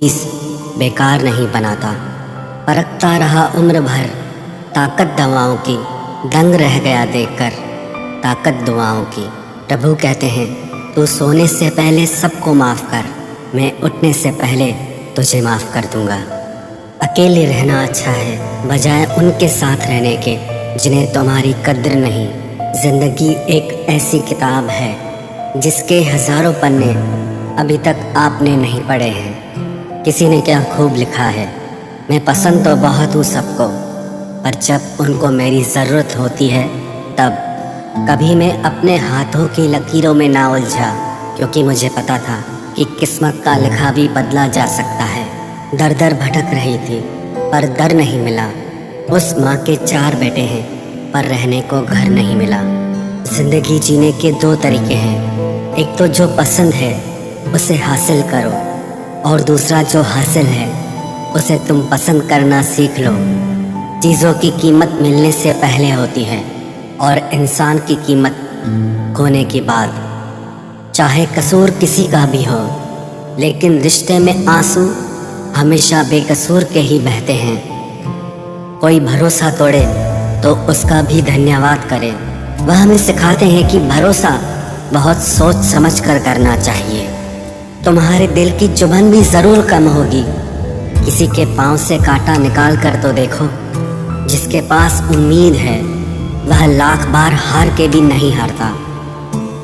चीज़ बेकार नहीं बनाता। परखता रहा उम्र भर ताकत दवाओं की, दंग रह गया देखकर ताकत दुआओं की। प्रभु कहते हैं तू सोने से पहले सबको माफ़ कर, मैं उठने से पहले तुझे माफ़ कर दूंगा। अकेले रहना अच्छा है बजाय उनके साथ रहने के जिन्हें तुम्हारी कद्र नहीं। ज़िंदगी एक ऐसी किताब है जिसके हज़ारों पन्ने अभी तक आपने नहीं पढ़े हैं। किसी ने क्या खूब लिखा है, मैं पसंद तो बहुत हूँ सबको, पर जब उनको मेरी ज़रूरत होती है तब। कभी मैं अपने हाथों की लकीरों में ना उलझा, क्योंकि मुझे पता था कि किस्मत का लिखा भी बदला जा सकता है। दर दर भटक रही थी पर दर नहीं मिला। उस माँ के 4 बेटे हैं पर रहने को घर नहीं मिला। ज़िंदगी जीने के 2 तरीके हैं, एक तो जो पसंद है उसे हासिल करो, और दूसरा जो हासिल है उसे तुम पसंद करना सीख लो। चीज़ों की कीमत मिलने से पहले होती है और इंसान की कीमत खोने के बाद। चाहे कसूर किसी का भी हो, लेकिन रिश्ते में आंसू हमेशा बेकसूर के ही बहते हैं। कोई भरोसा तोड़े तो उसका भी धन्यवाद करे। वह हमें सिखाते हैं कि भरोसा बहुत सोच समझ कर करना चाहिए। तुम्हारे दिल की चुभन भी ज़रूर कम होगी। किसी के पाँव से कांटा निकाल कर तो देखो। जिसके पास उम्मीद है वह लाख बार हार के भी नहीं हारता।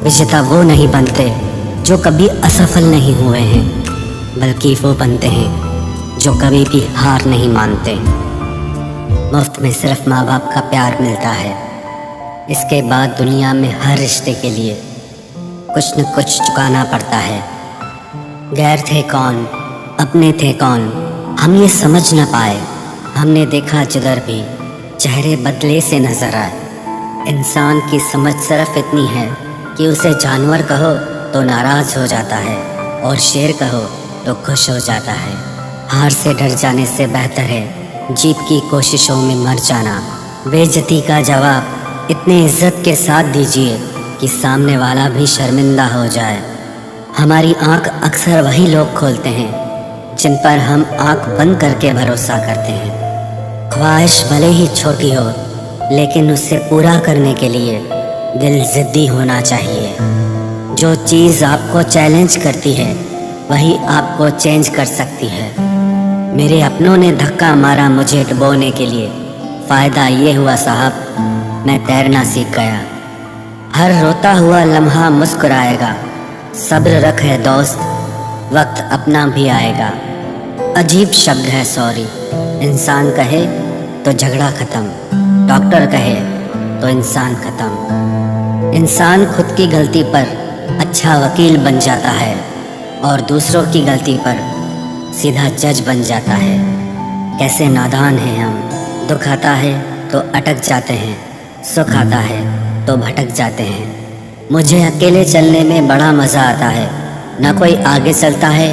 विजेता वो नहीं बनते जो कभी असफल नहीं हुए हैं, बल्कि वो बनते हैं जो कभी भी हार नहीं मानते। मुफ्त में सिर्फ माँ बाप का प्यार मिलता है, इसके बाद दुनिया में हर रिश्ते के लिए कुछ न कुछ चुकाना पड़ता है। गैर थे कौन, अपने थे कौन, हम ये समझ न पाए। हमने देखा जिधर भी चेहरे बदले से नजर आए। इंसान की समझ सिर्फ इतनी है कि उसे जानवर कहो तो नाराज हो जाता है और शेर कहो तो खुश हो जाता है। हार से डर जाने से बेहतर है जीत की कोशिशों में मर जाना। बेइज्जती का जवाब इतने इज्जत के साथ दीजिए कि सामने वाला भी शर्मिंदा हो जाए। हमारी आंख अक्सर वही लोग खोलते हैं जिन पर हम आंख बंद करके भरोसा करते हैं। ख्वाहिश भले ही छोटी हो, लेकिन उसे पूरा करने के लिए दिल जिद्दी होना चाहिए। जो चीज़ आपको चैलेंज करती है वही आपको चेंज कर सकती है। मेरे अपनों ने धक्का मारा मुझे डुबोने के लिए, फ़ायदा ये हुआ साहब मैं तैरना सीख गया। हर रोता हुआ लम्हा मुस्कुराएगा, सब्र रख है दोस्त, वक्त अपना भी आएगा। अजीब शब्द है सॉरी, इंसान कहे तो झगड़ा ख़त्म, डॉक्टर कहे तो इंसान ख़त्म। इंसान खुद की गलती पर अच्छा वकील बन जाता है और दूसरों की गलती पर सीधा जज बन जाता है। कैसे नादान हैं हम, दुख आता है तो अटक जाते हैं, सुख आता है तो भटक जाते हैं। मुझे अकेले चलने में बड़ा मज़ा आता है, ना कोई आगे चलता है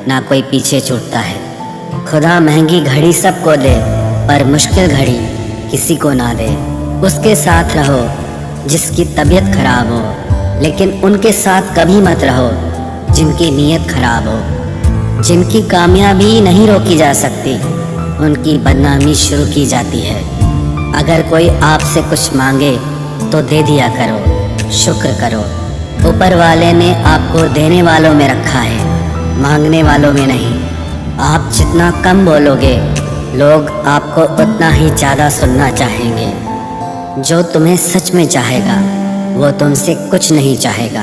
ना कोई पीछे छूटता है। खुदा महंगी घड़ी सबको दे पर मुश्किल घड़ी किसी को ना दे। उसके साथ रहो जिसकी तबीयत खराब हो, लेकिन उनके साथ कभी मत रहो जिनकी नीयत खराब हो। जिनकी कामयाबी नहीं रोकी जा सकती उनकी बदनामी शुरू की जाती है। अगर कोई आपसे कुछ मांगे तो दे दिया करो, शुक्र करो। ऊपर वाले ने आपको देने वालों में रखा है, मांगने वालों में नहीं। आप जितना कम बोलोगे लोग आपको उतना ही ज़्यादा सुनना चाहेंगे। जो तुम्हें सच में चाहेगा वो तुमसे कुछ नहीं चाहेगा।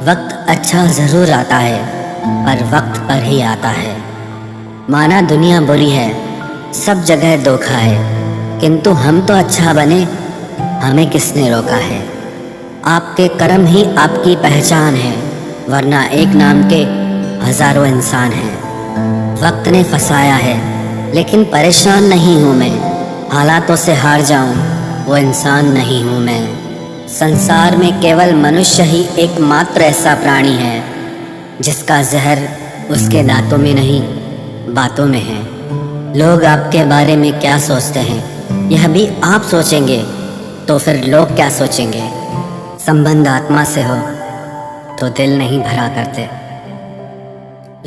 वक्त अच्छा ज़रूर आता है पर वक्त पर ही आता है। माना दुनिया बुरी है, सब जगह धोखा है, किंतु हम तो अच्छा बने, हमें किसने रोका है। आपके कर्म ही आपकी पहचान है, वरना एक नाम के हज़ारों इंसान हैं। वक्त ने फंसाया है लेकिन परेशान नहीं हूँ मैं। हालातों से हार जाऊँ वो इंसान नहीं हूँ मैं। संसार में केवल मनुष्य ही एकमात्र ऐसा प्राणी है जिसका जहर उसके दांतों में नहीं बातों में है। लोग आपके बारे में क्या सोचते हैं यह भी आप सोचेंगे तो फिर लोग क्या सोचेंगे। संबंध आत्मा से हो तो दिल नहीं भरा करते,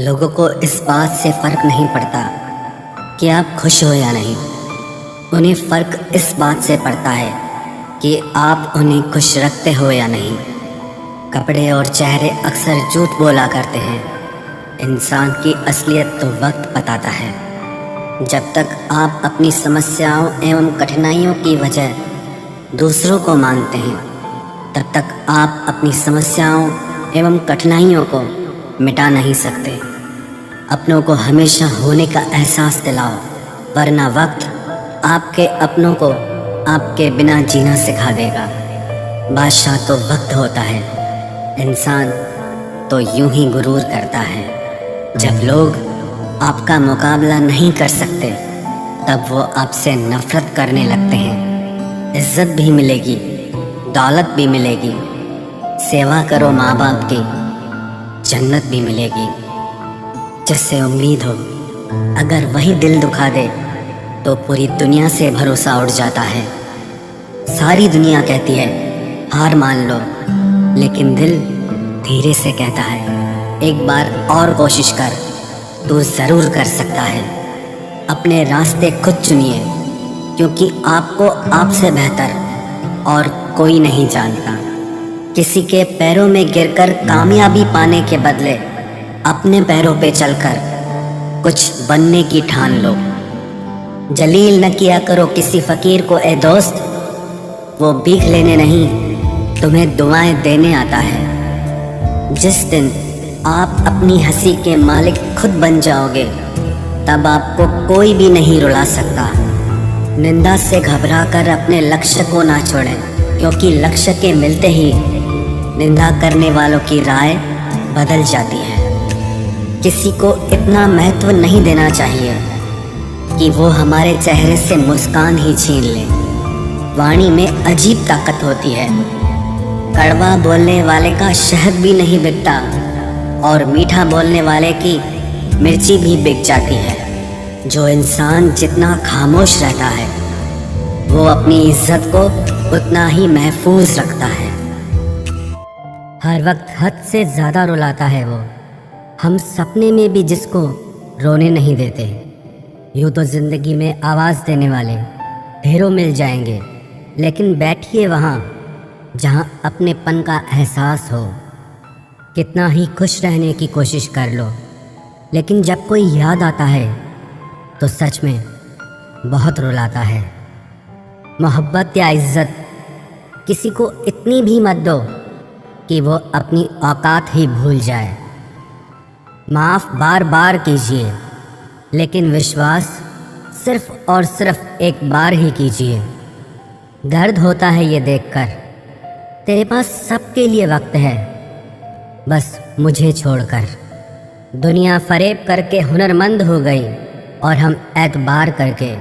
लोगों को इस बात से फ़र्क नहीं पड़ता कि आप खुश हो या नहीं। उन्हें फ़र्क इस बात से पड़ता है कि आप उन्हें खुश रखते हो या नहीं। कपड़े और चेहरे अक्सर झूठ बोला करते हैं। इंसान की असलियत तो वक्त बताता है। जब तक आप अपनी समस्याओं एवं कठिनाइयों की वजह दूसरों को मानते हैं, तब तक आप अपनी समस्याओं एवं कठिनाइयों को मिटा नहीं सकते। अपनों को हमेशा होने का एहसास दिलाओ, वरना वक्त आपके अपनों को आपके बिना जीना सिखा देगा। बादशाह तो वक्त होता है, इंसान तो यूं ही गुरूर करता है। जब लोग आपका मुकाबला नहीं कर सकते, तब वो आपसे नफरत करने लगते हैं। इज्जत भी मिलेगी, दौलत भी मिलेगी। सेवा करो माँ बाप की, जन्नत भी मिलेगी। जिससे उम्मीद हो, अगर वही दिल दुखा दे तो पूरी दुनिया से भरोसा उड़ जाता है। सारी दुनिया कहती है हार मान लो, लेकिन दिल धीरे से कहता है एक बार और कोशिश कर, तू ज़रूर कर सकता है। अपने रास्ते खुद चुनिए, क्योंकि आपको आपसे बेहतर और कोई नहीं जानता। किसी के पैरों में गिरकर कामयाबी पाने के बदले अपने पैरों पे चलकर कुछ बनने की ठान लो। जलील न किया करो किसी फ़कीर को ए दोस्त, वो भीख लेने नहीं तुम्हें दुआएं देने आता है। जिस दिन आप अपनी हंसी के मालिक खुद बन जाओगे, तब आपको कोई भी नहीं रुला सकता। निंदा से घबराकर अपने लक्ष्य को ना छोड़ें, क्योंकि लक्ष्य के मिलते ही निंदा करने वालों की राय बदल जाती है। किसी को इतना महत्व नहीं देना चाहिए कि वो हमारे चेहरे से मुस्कान ही छीन ले। वाणी में अजीब ताकत होती है। कड़वा बोलने वाले का शहद भी नहीं बिकता और मीठा बोलने वाले की मिर्ची भी बिक जाती है। जो इंसान जितना खामोश रहता है, वो अपनी इज्जत को उतना ही महफूज रखता है। हर वक्त हद से ज़्यादा रुलाता है वो, हम सपने में भी जिसको रोने नहीं देते। यूँ तो ज़िंदगी में आवाज़ देने वाले ढेरों मिल जाएंगे, लेकिन बैठिए वहाँ जहाँ अपनेपन का एहसास हो। कितना ही खुश रहने की कोशिश कर लो, लेकिन जब कोई याद आता है तो सच में बहुत रुलाता है। मोहब्बत या इज्जत किसी को इतनी भी मत दो कि वो अपनी औकात ही भूल जाए। माफ़ बार बार कीजिए, लेकिन विश्वास सिर्फ और सिर्फ एक बार ही कीजिए। दर्द होता है ये देखकर, तेरे पास सबके लिए वक्त है, बस मुझे छोड़कर। दुनिया फरेब करके हुनरमंद हो गई और हम एतबार करके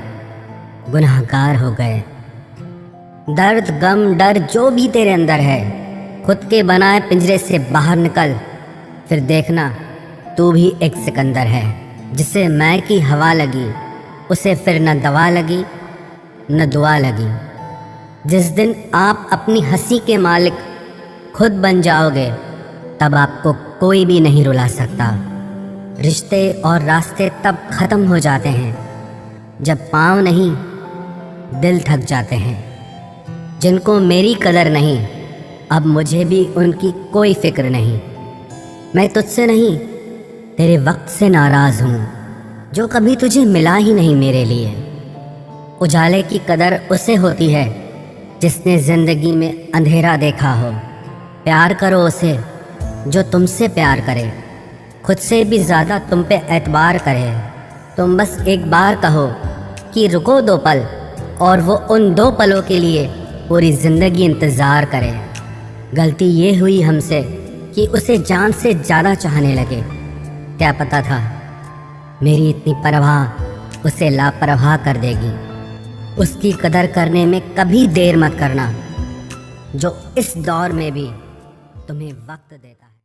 गुनहगार हो गए। दर्द गम डर जो भी तेरे अंदर है, खुद के बनाए पिंजरे से बाहर निकल, फिर देखना तू भी एक सिकंदर है। जिसे मैं की हवा लगी, उसे फिर न दवा लगी न दुआ लगी। जिस दिन आप अपनी हंसी के मालिक खुद बन जाओगे, तब आपको कोई भी नहीं रुला सकता। रिश्ते और रास्ते तब ख़त्म हो जाते हैं जब पाँव नहीं दिल थक जाते हैं। जिनको मेरी कदर नहीं, अब मुझे भी उनकी कोई फिक्र नहीं। मैं तुझसे नहीं, तेरे वक्त से नाराज़ हूँ, जो कभी तुझे मिला ही नहीं मेरे लिए। उजाले की कदर उसे होती है जिसने ज़िंदगी में अंधेरा देखा हो। प्यार करो उसे जो तुमसे प्यार करे, खुद से भी ज़्यादा तुम पे एतबार करे। तुम बस एक बार कहो कि रुको 2 पल, और वो उन 2 पलों के लिए पूरी ज़िंदगी इंतज़ार करे। गलती ये हुई हमसे कि उसे जान से ज़्यादा चाहने लगे। क्या पता था मेरी इतनी परवाह उसे लापरवाह कर देगी। उसकी कदर करने में कभी देर मत करना, जो इस दौर में भी तुम्हें वक्त देता है।